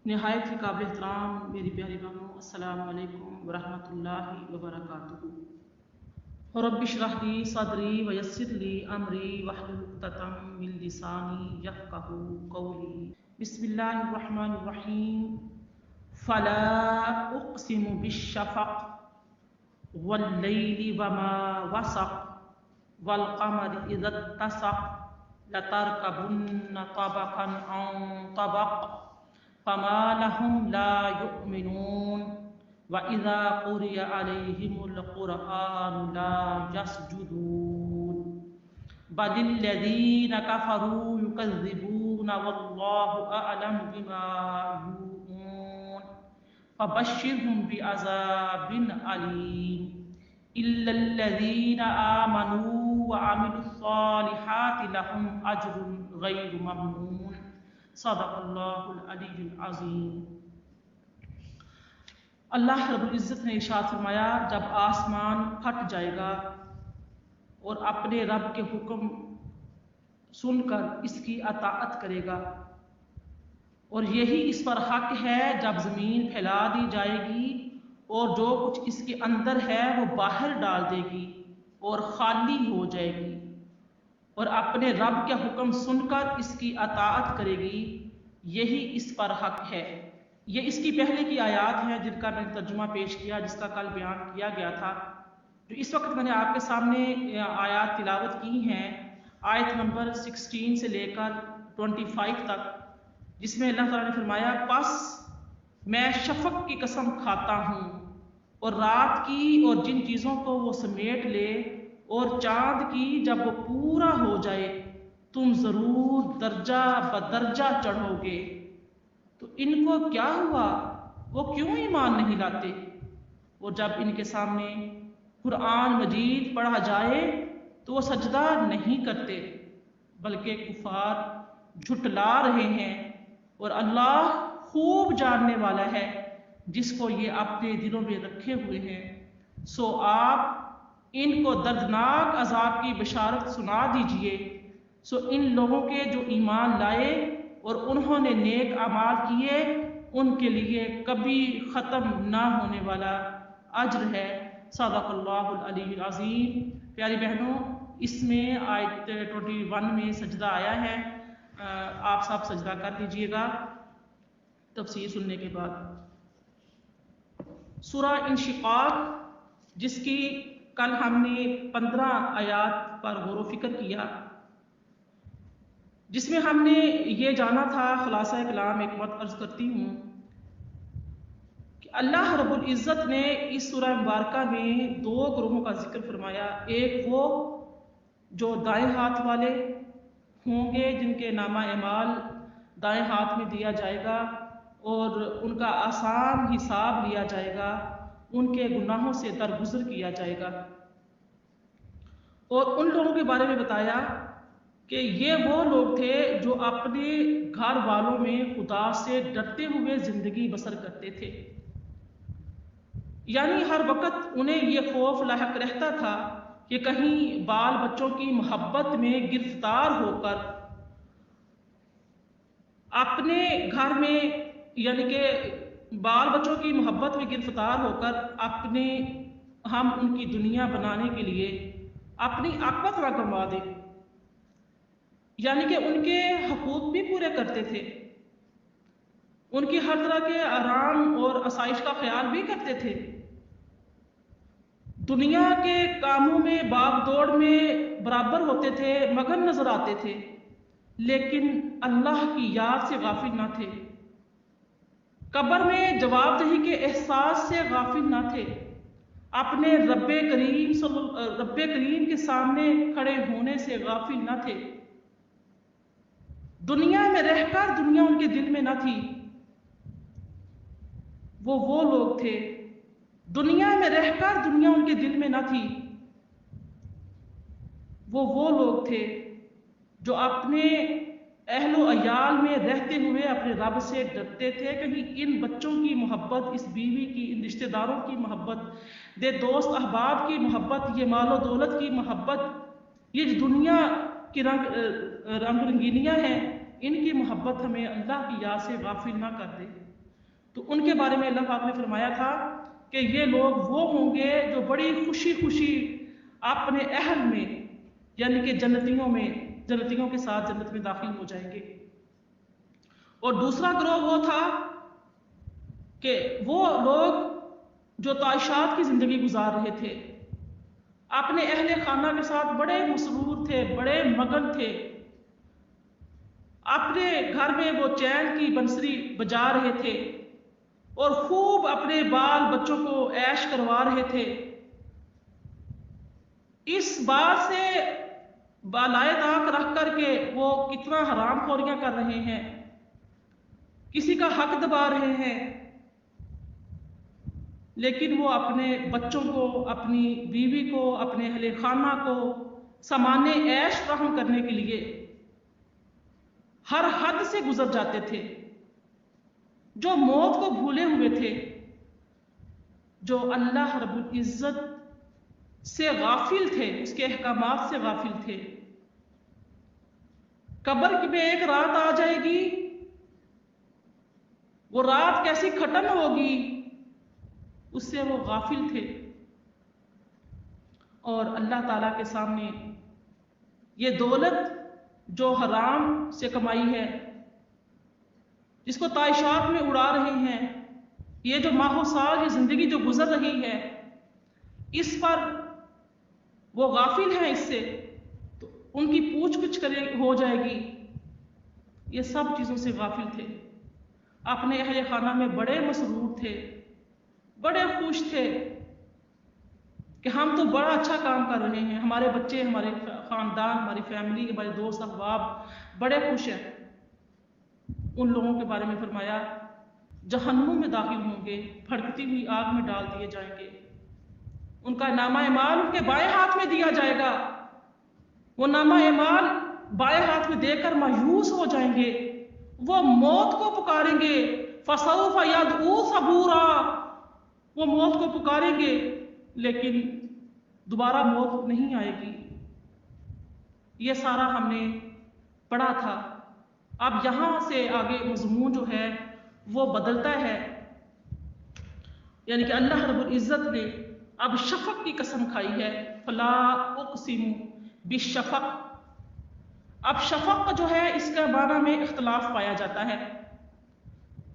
نہایت ہی قابل احترام میری پیاری بہنوں، السلام علیکم ورحمۃ اللہ وبرکاتہ۔ رب اشرح لی صدری ویسر لی امری واحلل عقدۃ من لسانی یفقهوا قولی۔ بسم اللہ الرحمن الرحیم۔ فلا اقسم بالشفق واللیل وما وسق والقمر اذا اتسق لتركبن طبقا عن طبق فما لهم لا يؤمنون وَإِذَا قُرِئَ عَلَيْهِمُ الْقُرْآنُ لَا يَسْجُدُونَ بَلِ الَّذِينَ كَفَرُوا يُكَذِّبُونَ وَاللَّهُ أَعْلَمُ بِمَا يُوعُونَ فَبَشِّرْهُم بِعَذَابٍ أَلِيمٍ إِلَّا الَّذِينَ آمَنُوا وَعَمِلُوا الصَّالِحَاتِ لَهُمْ أَجْرٌ غَيْرُ مَمْنُونٍ صدق اللہ العلی العظیم۔ اللہ رب العزت نے ارشاد فرمایا، جب آسمان پھٹ جائے گا اور اپنے رب کے حکم سن کر اس کی اطاعت کرے گا، اور یہی اس پر حق ہے جب زمین پھیلا دی جائے گی اور جو کچھ اس کے اندر ہے وہ باہر ڈال دے گی اور خالی ہو جائے گی، اور اپنے رب کے حکم سن کر اس کی اطاعت کرے گی، یہی اس پر حق ہے۔ یہ اس کی پہلے کی آیات ہیں جن کا میں نے ترجمہ پیش کیا، جس کا کل بیان کیا گیا تھا۔ جو اس وقت میں نے آپ کے سامنے آیات تلاوت کی ہیں، آیت نمبر 16 سے لے کر 25 تک، جس میں اللہ تعالیٰ نے فرمایا، پس میں شفق کی قسم کھاتا ہوں اور رات کی اور جن چیزوں کو وہ سمیٹ لے، اور چاند کی جب وہ پورا ہو جائے، تم ضرور درجہ بدرجہ چڑھو گے۔ تو ان کو کیا ہوا، وہ کیوں ایمان نہیں لاتے؟ اور جب ان کے سامنے قرآن مجید پڑھا جائے تو وہ سجدہ نہیں کرتے، بلکہ کفار جھٹلا رہے ہیں، اور اللہ خوب جاننے والا ہے جس کو یہ اپنے دلوں میں رکھے ہوئے ہیں۔ سو آپ ان کو دردناک عذاب کی بشارت سنا دیجئے۔ سو ان لوگوں کے جو ایمان لائے اور انہوں نے نیک اعمال کیے، ان کے لیے کبھی ختم نہ ہونے والا اجر ہے۔ صدق اللہ العلی العظیم۔ پیاری بہنوں، اس میں آیت 21 میں سجدہ آیا ہے، آپ سب سجدہ کر دیجئے گا تفسیر سننے کے بعد۔ سورہ انشقاق، جس کی کل ہم نے 15 آیات پر غور و فکر کیا، جس میں ہم نے یہ جانا تھا، خلاصہ کلام ایک بات عرض کرتی ہوں کہ اللہ رب العزت نے اس سورہ مبارکہ میں 2 گروہوں کا ذکر فرمایا۔ ایک وہ جو دائیں ہاتھ والے ہوں گے، جن کے نامہ اعمال دائیں ہاتھ میں دیا جائے گا اور ان کا آسان حساب لیا جائے گا، ان کے گناہوں سے درگزر کیا جائے گا، اور ان لوگوں کے بارے میں بتایا کہ یہ وہ لوگ تھے جو اپنے گھر والوں میں خدا سے ڈرتے ہوئے زندگی بسر کرتے تھے، یعنی ہر وقت انہیں یہ خوف لاحق رہتا تھا کہ کہیں بال بچوں کی محبت میں گرفتار ہو کر اپنے گھر میں، یعنی کہ بال بچوں کی محبت میں گرفتار ہو کر ہم ان کی دنیا بنانے کے لیے اپنی عاقبت نہ گنوا دیں، یعنی کہ ان کے حقوق بھی پورے کرتے تھے، ان کی ہر طرح کے آرام اور آسائش کا خیال بھی کرتے تھے، دنیا کے کاموں میں باغ دوڑ میں برابر ہوتے تھے، مگن نظر آتے تھے، لیکن اللہ کی یاد سے غافل نہ تھے، قبر میں جواب دہی کے احساس سے غافل نہ تھے، اپنے رب کریم کے سامنے کھڑے ہونے سے غافل نہ تھے، دنیا میں رہ کر دنیا ان کے دل میں نہ تھی۔ وہ لوگ تھے، دنیا میں رہ کر دنیا ان کے دل میں نہ تھی۔ وہ لوگ تھے جو اپنے اہل و عیال میں رہتے ہوئے اپنے رب سے ڈرتے تھے، کہیں ان بچوں کی محبت، اس بیوی کی، ان رشتہ داروں کی محبت، دے دوست احباب کی محبت، یہ مال و دولت کی محبت، یہ دنیا کی رنگ رنگینیاں ہیں، ان کی محبت ہمیں اللہ کی یاد سے غافل نہ کر دے۔ تو ان کے بارے میں اللہ پاک نے فرمایا تھا کہ یہ لوگ وہ ہوں گے جو بڑی خوشی خوشی اپنے اہل میں یعنی کہ جنتیوں کے ساتھ جنت میں داخل ہو جائیں گے۔ اور دوسرا گروہ وہ تھا کہ وہ لوگ جو تعیشات کی زندگی گزار رہے تھے، اپنے اہل خانہ کے ساتھ بڑے مسرور تھے، بڑے مگن تھے، اپنے گھر میں وہ چین کی بنسری بجا رہے تھے اور خوب اپنے بال بچوں کو عیش کروا رہے تھے۔ اس بات سے بالائے طاق رکھ کر کے وہ کتنا حرام خوریاں کر رہے ہیں، کسی کا حق دبا رہے ہیں، لیکن وہ اپنے بچوں کو، اپنی بیوی کو، اپنے اہل خانہ کو سامان عیش فراہم کرنے کے لیے ہر حد سے گزر جاتے تھے، جو موت کو بھولے ہوئے تھے، جو اللہ رب العزت سے غافل تھے، اس کے احکامات سے غافل تھے۔ قبر میں ایک رات آ جائے گی، وہ رات کیسی کھٹن ہوگی، اس سے وہ غافل تھے۔ اور اللہ تعالیٰ کے سامنے یہ دولت جو حرام سے کمائی ہے، جس کو تعیشات میں اڑا رہے ہیں، یہ جو ماہ و سال یہ زندگی جو گزر رہی ہے، اس پر وہ غافل ہیں، اس سے تو ان کی پوچھ گچھ ہو جائے گی۔ یہ سب چیزوں سے غافل تھے، اپنے اہل خانہ میں بڑے مسرور تھے، بڑے خوش تھے کہ ہم تو بڑا اچھا کام کر رہے ہیں، ہمارے بچے، ہمارے خاندان، ہماری فیملی، ہمارے دوست احباب بڑے خوش ہیں۔ ان لوگوں کے بارے میں فرمایا جہنم میں داخل ہوں گے، بھڑکتی ہوئی آگ میں ڈال دیے جائیں گے، ان کا نامہ اعمال ان کے بائیں ہاتھ میں دیا جائے گا، وہ نامہ اعمال بائیں ہاتھ میں دے کر مایوس ہو جائیں گے، وہ موت کو پکاریں گے، فسوف یدعو ثبورا، وہ موت کو پکاریں گے لیکن دوبارہ موت نہیں آئے گی۔ یہ سارا ہم نے پڑھا تھا۔ اب یہاں سے آگے مضمون جو ہے وہ بدلتا ہے، یعنی کہ اللہ رب العزت نے اب شفق کی قسم کھائی ہے، فلا اقسم بالشفق۔ اب شفق جو ہے اس کا معنی میں اختلاف پایا جاتا ہے۔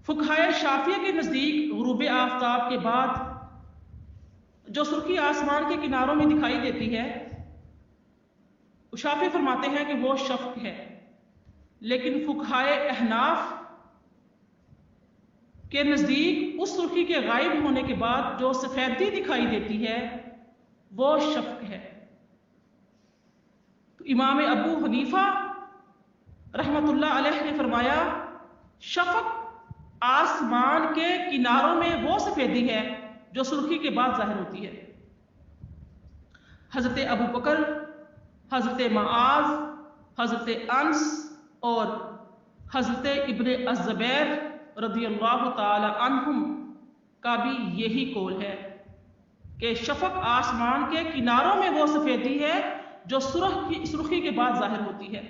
فقہائے شافعیہ کے نزدیک غروب آفتاب کے بعد جو سرخی آسمان کے کناروں میں دکھائی دیتی ہے، شافعی فرماتے ہیں کہ وہ شفق ہے، لیکن فقہائے احناف کے نزدیک اس سرخی کے غائب ہونے کے بعد جو سفیدی دکھائی دیتی ہے وہ شفق ہے۔ تو امام ابو حنیفہ رحمت اللہ علیہ نے فرمایا شفق آسمان کے کناروں میں وہ سفیدی ہے جو سرخی کے بعد ظاہر ہوتی ہے۔ حضرت ابو بکر، حضرت معاذ، حضرت انس اور حضرت ابن الزبیر رضی اللہ تعالی عنہم کا بھی یہی قول ہے کہ شفق آسمان کے کناروں میں وہ سفیدی ہے جو سرخی کے بعد ظاہر ہوتی ہے۔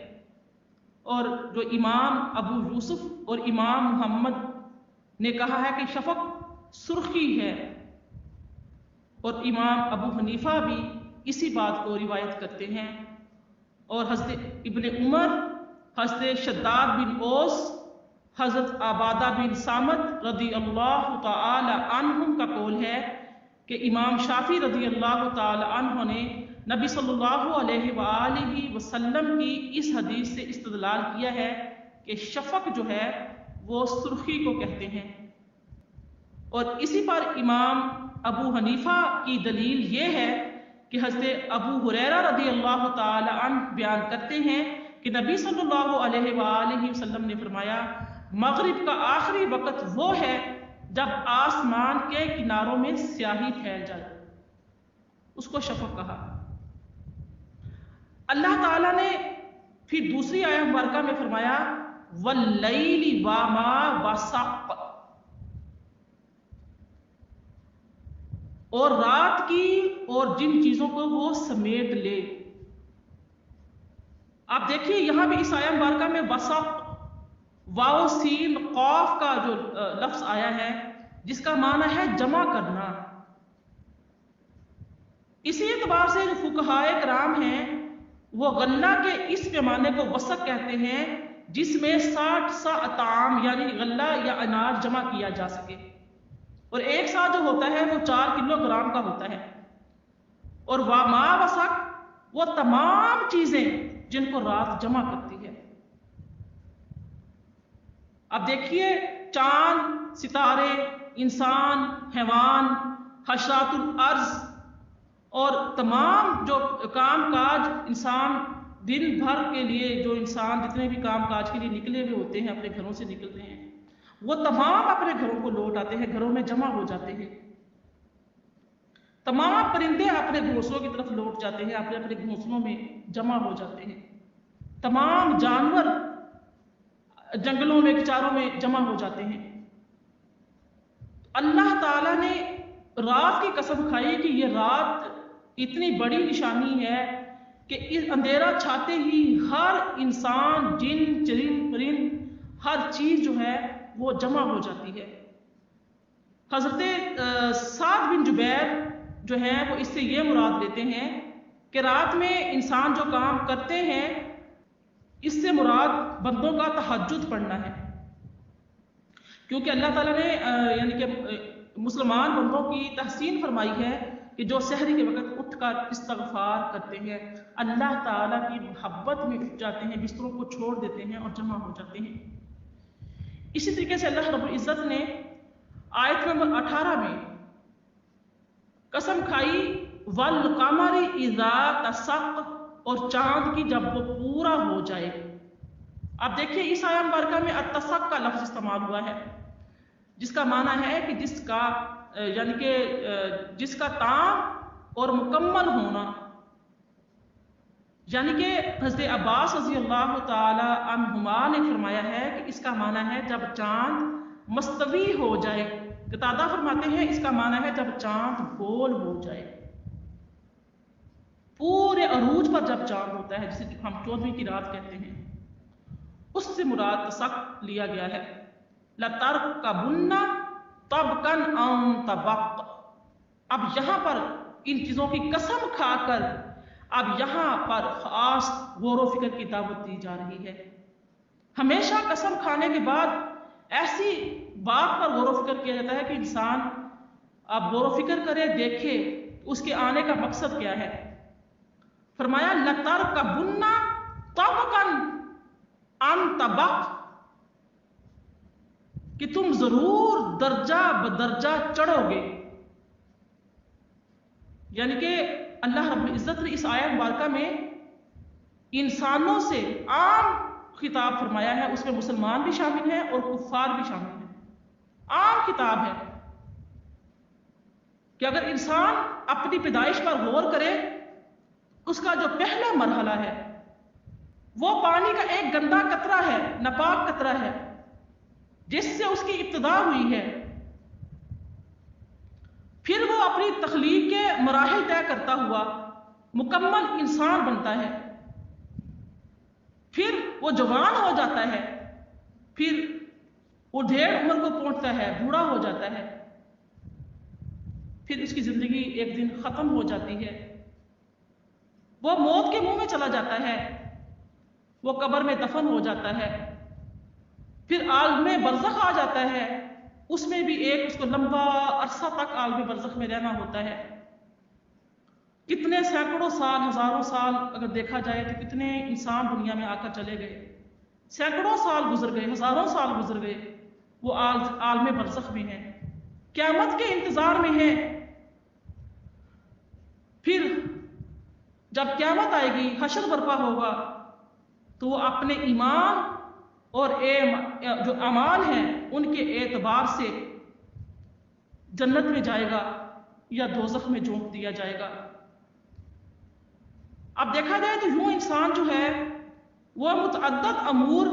اور جو امام ابو یوسف اور امام محمد نے کہا ہے کہ شفق سرخی ہے، اور امام ابو حنیفہ بھی اسی بات کو روایت کرتے ہیں۔ اور حضرت ابن عمر، حضرت شداد بن اوس، حضرت عبادہ بن صامت رضی اللہ تعالی عنہم کا قول ہے کہ امام شافعی رضی اللہ تعالی عنہ نے نبی صلی اللہ علیہ وآلہ وسلم کی اس حدیث سے استدلال کیا ہے کہ شفق جو ہے وہ سرخی کو کہتے ہیں۔ اور اسی پر امام ابو حنیفہ کی دلیل یہ ہے کہ حضرت ابو ہریرہ رضی اللہ تعالی عنہ بیان کرتے ہیں کہ نبی صلی اللہ علیہ وآلہ وسلم نے فرمایا مغرب کا آخری وقت وہ ہے جب آسمان کے کناروں میں سیاہی پھیل جائے، اس کو شفق کہا۔ اللہ تعالیٰ نے پھر دوسری آیت مبارکہ میں فرمایا واللیل وما وسق، اور رات کی اور جن چیزوں کو وہ سمیٹ لے۔ آپ دیکھیے یہاں بھی اس آیت مبارکہ میں وسق، واو سین قاف کا جو لفظ آیا ہے جس کا معنی ہے جمع کرنا. اسی اعتبار سے جو فقہائے کرام ہیں وہ غلہ کے اس پیمانے کو وسق کہتے ہیں جس میں 60 سا اطعام یعنی غلہ یا اناج جمع کیا جا سکے. اور ایک سا جو ہوتا ہے وہ 4 کلو گرام کا ہوتا ہے. اور ما وسق وہ تمام چیزیں جن کو رات جمع کرتی ہے. اب دیکھیے چاند، ستارے، انسان، حیوان، حشرات الارض اور تمام جو کام کاج انسان دن بھر کے لیے جو انسان جتنے بھی کام کاج کے لیے نکلے ہوئے ہوتے ہیں اپنے گھروں سے نکلتے ہیں وہ تمام اپنے گھروں کو لوٹ آتے ہیں، گھروں میں جمع ہو جاتے ہیں. تمام پرندے اپنے گھونسلوں کی طرف لوٹ جاتے ہیں، اپنے اپنے گھونسلوں میں جمع ہو جاتے ہیں. تمام جانور جنگلوں میں چاروں میں جمع ہو جاتے ہیں. اللہ تعالیٰ نے رات کی قسم کھائی کہ یہ رات اتنی بڑی نشانی ہے کہ اس اندھیرا چھاتے ہی ہر انسان، جن، چرند، پرند، ہر چیز جو ہے وہ جمع ہو جاتی ہے. حضرت سعد بن جبیر جو ہیں وہ اس سے یہ مراد لیتے ہیں کہ رات میں انسان جو کام کرتے ہیں اس سے مراد بندوں کا تہجد پڑھنا ہے، کیونکہ اللہ تعالیٰ نے یعنی کہ مسلمان بندوں کی تحسین فرمائی ہے کہ جو سحری کے وقت اٹھ کر استغفار کرتے ہیں، اللہ تعالیٰ کی محبت میں اٹھ جاتے ہیں، بستروں کو چھوڑ دیتے ہیں اور جمع ہو جاتے ہیں. اسی طریقے سے اللہ رب العزت نے آیت نمبر 18 میں قسم کھائی والقمر اذا تسق، اور چاند کی جب وہ پورا ہو جائے. اب دیکھیے اس آیت مبارکہ میں التسق کا لفظ استعمال ہوا ہے جس کا معنی ہے کہ جس کا تام اور مکمل ہونا. یعنی کہ حضرت عباس رضی اللہ تعالی عنہما نے فرمایا ہے کہ اس کا معنی ہے جب چاند مستوی ہو جائے. قتادہ فرماتے ہیں اس کا معنی ہے جب چاند گول ہو جائے، پورے عروج پر جب چاند ہوتا ہے جسے ہم 14ویں کی رات کہتے ہیں، اس سے مراد تسق لیا گیا ہے. لَتَرْكَبُنَّ طَبْقًا عَن طَبَقٍ. اب یہاں پر ان چیزوں کی قسم کھا کر اب یہاں پر خاص غور و فکر کی دعوت دی جا رہی ہے. ہمیشہ قسم کھانے کے بعد ایسی بات پر غور و فکر کیا جاتا ہے کہ انسان اب غور و فکر کرے، دیکھے اس کے آنے کا مقصد کیا ہے. فرمایا لَتَرْكَبُنَّ طَبْقًا عَن طَبَقٍ، کہ تم ضرور درجہ بدرجہ چڑھو گے. یعنی کہ اللہ رب العزت نے اس آیت مبارکہ میں انسانوں سے عام خطاب فرمایا ہے، اس میں مسلمان بھی شامل ہیں اور کفار بھی شامل ہیں. عام خطاب ہے کہ اگر انسان اپنی پیدائش پر غور کرے، اس کا جو پہلا مرحلہ ہے وہ پانی کا ایک گندا قطرہ ہے، ناپاک قطرہ ہے جس سے اس کی ابتدا ہوئی ہے. پھر وہ اپنی تخلیق کے مراحل طے کرتا ہوا مکمل انسان بنتا ہے، پھر وہ جوان ہو جاتا ہے، پھر وہ ڈھیر عمر کو پہنچتا ہے، بوڑھا ہو جاتا ہے، پھر اس کی زندگی ایک دن ختم ہو جاتی ہے، وہ موت کے منہ میں چلا جاتا ہے، وہ قبر میں دفن ہو جاتا ہے، پھر عالم برزخ آ جاتا ہے، اس میں بھی ایک اس کو لمبا عرصہ تک عالم برزخ میں رہنا ہوتا ہے. کتنے سینکڑوں سال، ہزاروں سال اگر دیکھا جائے تو کتنے انسان دنیا میں آ کر چلے گئے، سینکڑوں سال گزر گئے، ہزاروں سال گزر گئے، وہ عالم برزخ میں ہیں، قیامت کے انتظار میں ہیں. پھر جب قیامت آئے گی، حشر برپا ہوگا، تو وہ اپنے ایمان اور جو اعمال ہیں ان کے اعتبار سے جنت میں جائے گا یا دوزخ میں جھونک دیا جائے گا. اب دیکھا جائے تو یوں انسان جو ہے وہ متعدد امور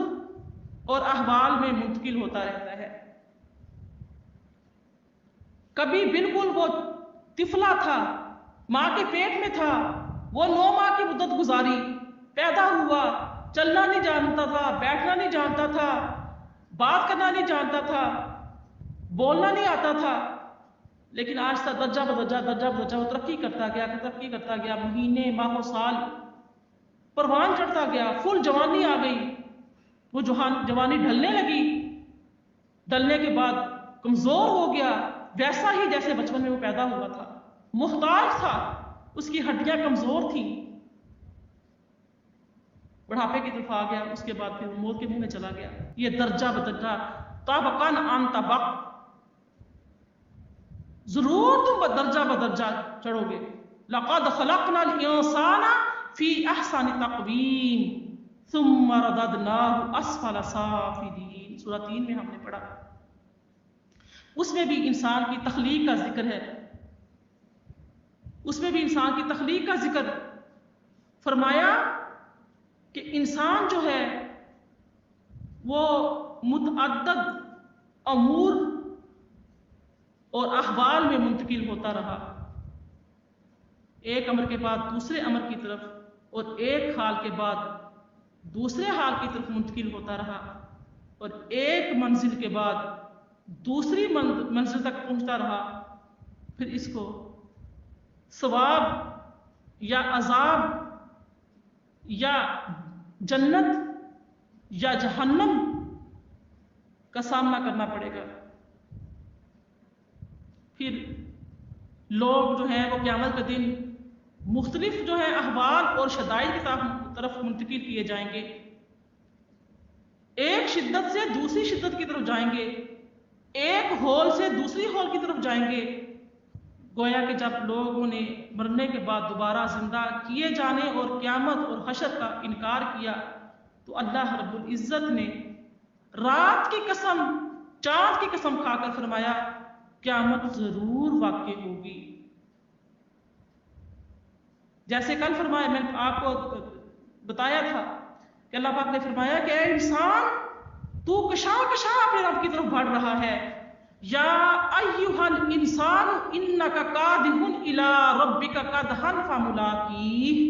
اور احوال میں منتقل ہوتا رہتا ہے. کبھی بالکل وہ طفلہ تھا، ماں کے پیٹ میں تھا، وہ 9 ماہ کی مدت گزاری، پیدا ہوا، چلنا نہیں جانتا تھا، بیٹھنا نہیں جانتا تھا، بات کرنا نہیں جانتا تھا، بولنا نہیں آتا تھا، لیکن آہستہ درجہ بدرجہ وہ ترقی کرتا گیا، مہینے ماہ و سال پروان چڑھتا گیا، فل جوانی آ گئی، وہ جوانی ڈھلنے لگی، ڈلنے کے بعد کمزور ہو گیا، ویسا ہی جیسے بچپن میں وہ پیدا ہوا تھا، محتاج تھا، اس کی ہڈیاں کمزور تھیں، بڑھاپے کی طرف آ گیا، اس کے بعد پھر موت کے منہ میں چلا گیا۔ یہ درجہ بدرجہ طبقاً عن طبق، ضرور تم درجہ بدرجہ چڑھو گے۔ لقد خلقنا الانسان فی احسن تقویم ثم رددناہ اسفل سافلین، سورہ 3 میں ہم نے پڑھا، اس میں بھی انسان کی تخلیق کا ذکر ہے، اس میں بھی انسان کی تخلیق کا ذکر فرمایا کہ انسان جو ہے وہ متعدد امور اور احوال میں منتقل ہوتا رہا، ایک امر کے بعد دوسرے امر کی طرف، اور ایک حال کے بعد دوسرے حال کی طرف منتقل ہوتا رہا، اور ایک منزل کے بعد دوسری منزل تک پہنچتا رہا، پھر اس کو ثواب یا عذاب یا جنت یا جہنم کا سامنا کرنا پڑے گا۔ پھر لوگ جو ہیں وہ قیامت کے دن مختلف جو ہے احوال اور شدائد کی طرف منتقل کیے جائیں گے، ایک شدت سے دوسری شدت کی طرف جائیں گے، ایک ہول سے دوسری ہول کی طرف جائیں گے، گویا کہ جب لوگوں نے مرنے کے بعد دوبارہ زندہ کیے جانے اور قیامت اور حشر کا انکار کیا تو اللہ رب العزت نے رات کی قسم چاند کی قسم کھا کر فرمایا قیامت ضرور واقع ہوگی۔ جیسے کل فرمایا، میں نے آپ کو بتایا تھا کہ اللہ پاک نے فرمایا کہ اے انسان تو کشاں کشاں اپنے رب کی طرف بڑھ رہا ہے، یا ایھا الانسان انک کادح الی ربک کدحا فملاقیہ،